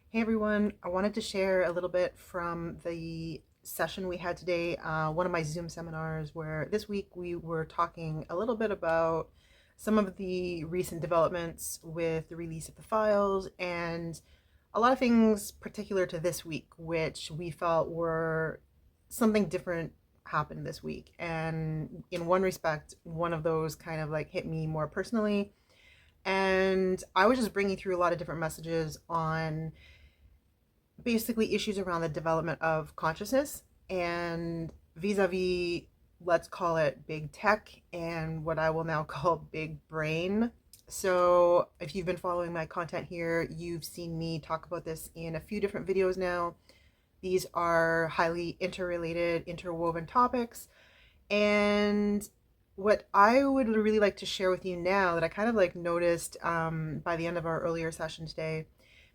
Hey everyone, I wanted to share a little bit from the session we had today, one of my Zoom seminars, where this week we were talking a little bit about some of the recent developments with the release of the files and a lot of things particular to this week, which we felt were something different happened this week. And in one respect, one of those kind of like hit me more personally. And I was just bringing through a lot of different messages on basically issues around the development of consciousness and vis-a-vis, let's call it big tech and what I will now call big brain. So if you've been following my content here, you've seen me talk about this in a few different videos now. These are highly interrelated, interwoven topics. And what I would really like to share with you now that I kind of like noticed by the end of our earlier session today.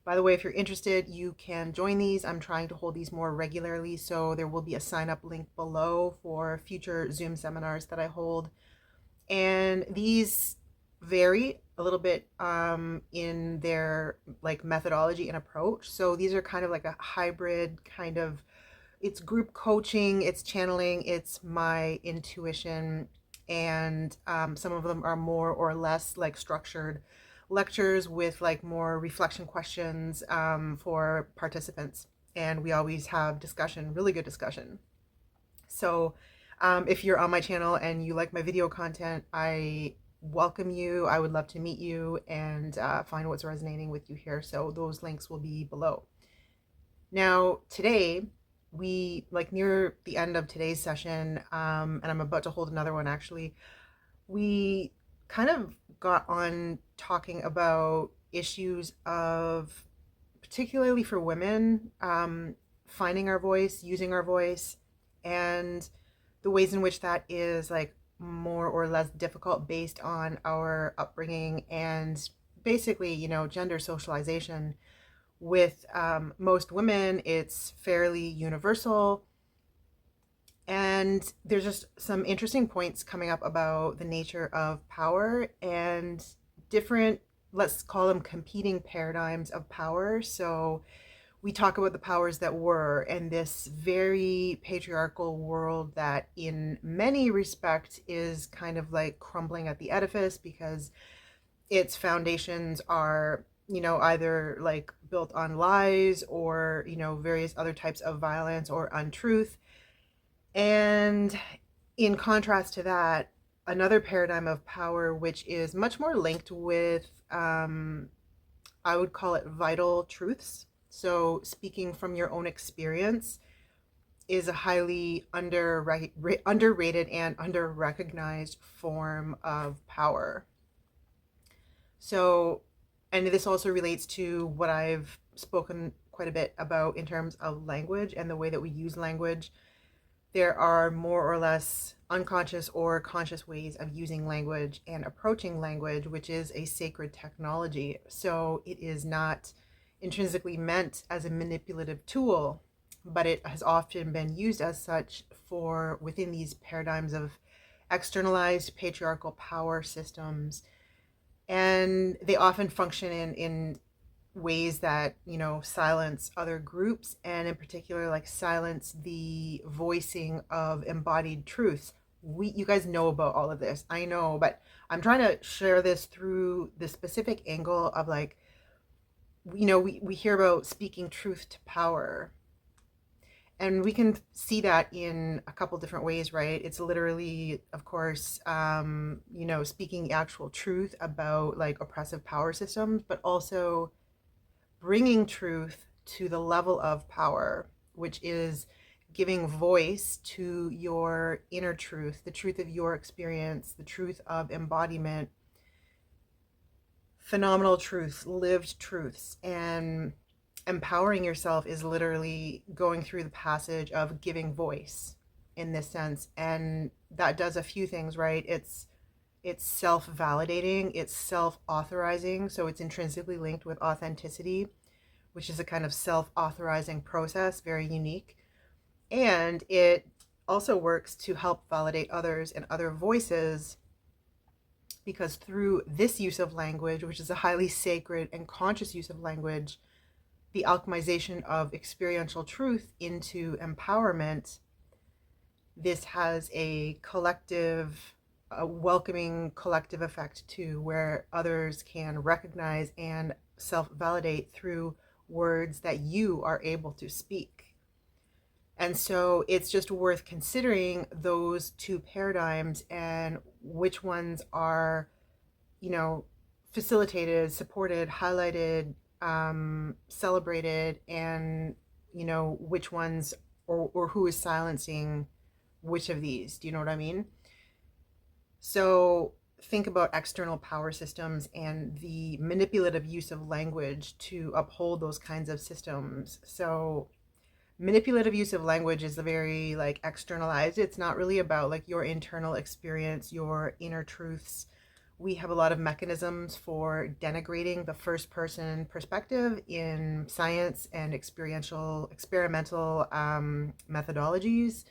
By the way, if you're interested, you can join these. I'm trying to hold these more regularly, so there will be a sign up link below for future Zoom seminars that I hold. And these vary a little bit in their like methodology and approach. So these are kind of like a hybrid kind of, it's group coaching, it's channeling, it's my intuition, and some of them are more or less like structured lectures with like more reflection questions for participants. And we always have discussion, really good discussion. So if you're on my channel and you like my video content, I welcome you. I would love to meet you and find what's resonating with you here. So those links will be below. Now, today, we like near the end of today's session, and I'm about to hold another one actually. We kind of got on talking about issues of, particularly for women, finding our voice, using our voice, and the ways in which that is like more or less difficult based on our upbringing and basically, gender socialization. With most women, it's fairly universal. And there's just some interesting points coming up about the nature of power and different, let's call them competing paradigms of power. So we talk about the powers that were and this very patriarchal world that in many respects is kind of like crumbling at the edifice because its foundations are, either like built on lies or, various other types of violence or untruth. And in contrast to that, another paradigm of power, which is much more linked with, I would call it vital truths. So speaking from your own experience is a highly underrated and under recognized form of power. So, and this also relates to what I've spoken quite a bit about in terms of language and the way that we use language. There are more or less unconscious or conscious ways of using language and approaching language, which is a sacred technology. So it is not intrinsically meant as a manipulative tool, but it has often been used as such for within these paradigms of externalized patriarchal power systems, and they often function in ways that silence other groups, and in particular like silence the voicing of embodied truths. You guys know about all of this, I know, but I'm trying to share this through the specific angle of like, we hear about speaking truth to power, and we can see that in a couple different ways, right? It's literally, of course, speaking actual truth about like oppressive power systems, but also bringing truth to the level of power, which is giving voice to your inner truth, the truth of your experience, the truth of embodiment, phenomenal truths, lived truths. And empowering yourself is literally going through the passage of giving voice in this sense. And that does a few things, right? It's self-validating, it's self-authorizing, so it's intrinsically linked with authenticity, which is a kind of self-authorizing process, very unique. And it also works to help validate others and other voices, because through this use of language, which is a highly sacred and conscious use of language, the alchemization of experiential truth into empowerment, this has a welcoming collective effect too, where others can recognize and self validate through words that you are able to speak. And so it's just worth considering those two paradigms and which ones are, you know, facilitated, supported, highlighted, celebrated, and, which ones, or who is silencing which of these. Do you know what I mean? So think about external power systems and the manipulative use of language to uphold those kinds of systems. So manipulative use of language is a very like externalized. It's not really about like your internal experience, your inner truths. We have a lot of mechanisms for denigrating the first person perspective in science and experimental methodologies.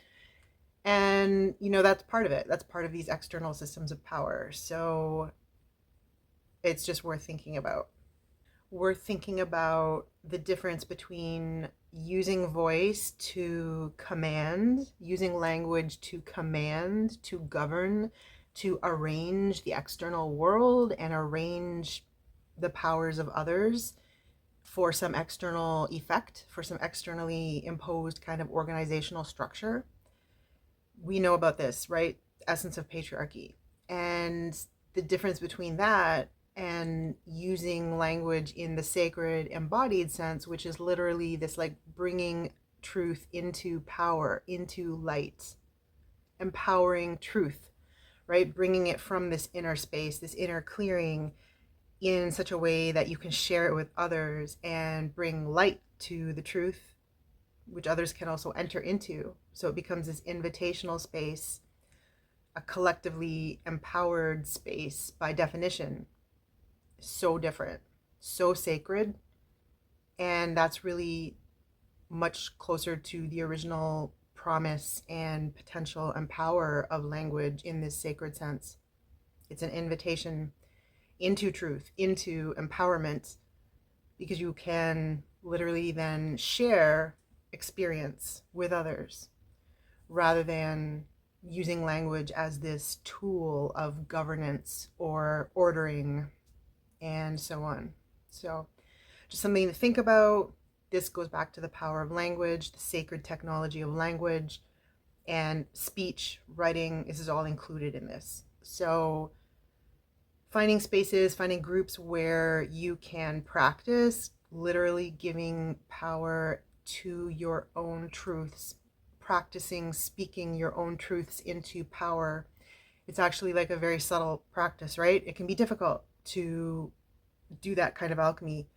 And, that's part of it. That's part of these external systems of power. So it's just worth thinking about. We're thinking about the difference between using voice to command, using language to command, to govern, to arrange the external world and arrange the powers of others for some external effect, for some externally imposed kind of organizational structure. We know about this, right? Essence of patriarchy. And the difference between that and using language in the sacred embodied sense, which is literally this like bringing truth into power, into light, empowering truth, right? Bringing it from this inner space, this inner clearing in such a way that you can share it with others and bring light to the truth, which others can also enter into. So it becomes this invitational space, a collectively empowered space by definition. So different, so sacred. And that's really much closer to the original promise and potential and power of language in this sacred sense. It's an invitation into truth, into empowerment, because you can literally then share experience with others rather than using language as this tool of governance or ordering and so on. So, just something to think about. This goes back to the power of language, the sacred technology of language, and speech, writing. This is all included in this. So, finding spaces, finding groups where you can practice literally giving power to your own truths, practicing speaking your own truths into power. It's actually like a very subtle practice, right? It can be difficult to do that kind of alchemy.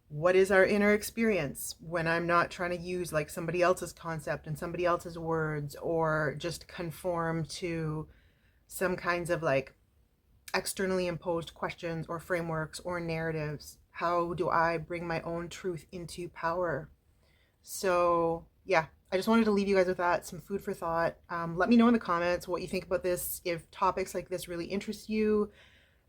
What is our inner experience when I'm not trying to use like somebody else's concept and somebody else's words or just conform to some kinds of like externally imposed questions or frameworks or narratives? How do I bring my own truth into power? So, yeah, I just wanted to leave you guys with that, some food for thought. Let me know in the comments what you think about this. If topics like this really interest you,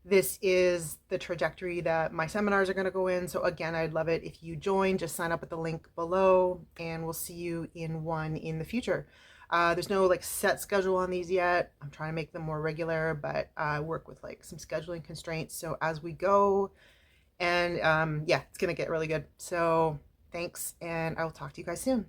this is the trajectory that my seminars are going to go in. So, again, I'd love it if you join. Just sign up at the link below, and we'll see you in one in the future. There's no like set schedule on these yet. I'm trying to make them more regular, but I work with like some scheduling constraints. So as we go, and yeah, it's gonna get really good. So thanks, and I will talk to you guys soon.